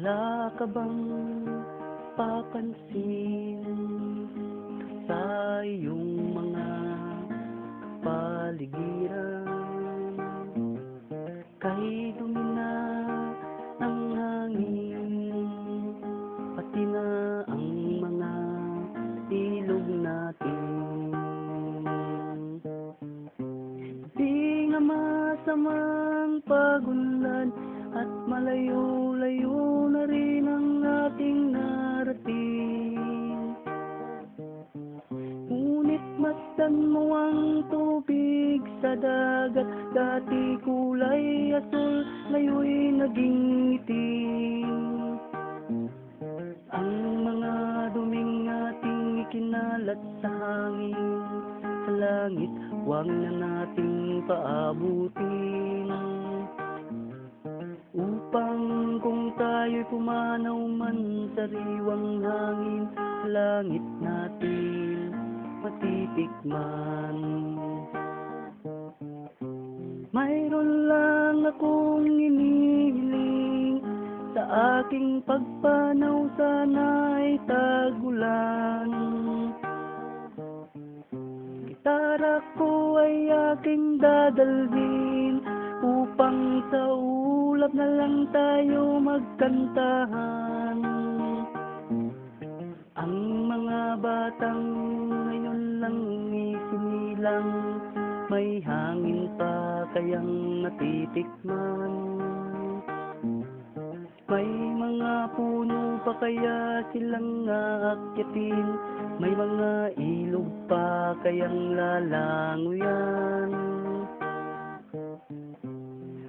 Wala ka bang papansin sa iyong mga kapaligiran? Kay dumi na ng hangin, pati na ang mga ilog natin. Di nga masamang pagunlad at malayo-layo na rin ang ating narating. Ngunit masdan mo ang tubig sa dagat, dati kulay asul, ngayon'y naging itim. Ang mga duming ating ikinalat sa hangin, sa langit huwag na nating paabutin. Upang kung tayo'y pumanaw man sa riwang hangin, sa langit natin matitikman. Mayroon lang akong inihiling, sa aking pagpanaw sana'y tagulan. Gitara ko ay aking dadalhin, upang sa ulap na lang tayo magkantahan. Ang mga batang ngayon lang isinilang, may hangin pa kayang natitikman. May mga puno pa kaya silang aakyatin, may mga ilog pa kayang lalanguyan.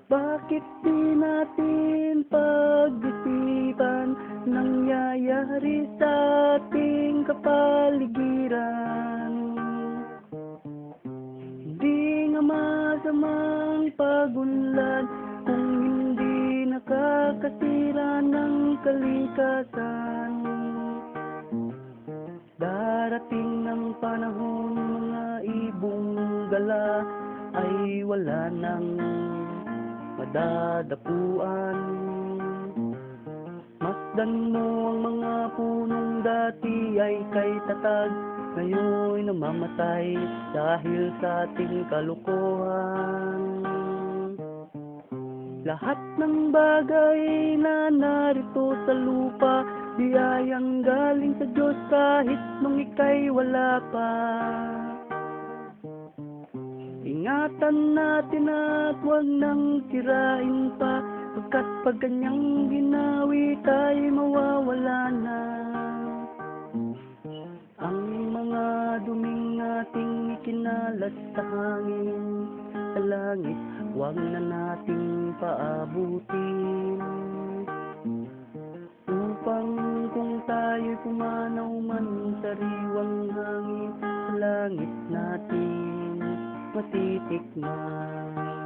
Bakit di natin pag-isipan nangyayari sa ating kapaligiran? Hindi nga masamang pagunlad kung hindi nakakasira ng kalikasan. Darating ng panahon, mga ibong gala ay wala nang madadapuan. Masdan mo ang mga punong dati ay kay tatag, ngayon'y namamatay dahil sa ating kalukuhan. Lahat ng bagay na narito sa lupa, biyayang galing sa Diyos kahit nung ika'y wala pa. Ingatan natin at huwag nang sirain pa, pagkat pag kanyang ginawi tayo'y mawawala na. Ang mga duming ating ikinalat sa hangin, sa langit huwag na nating paabutin. Upang kung tayo'y pumanaw man sa riwang hangin, sa langit natin matitikman.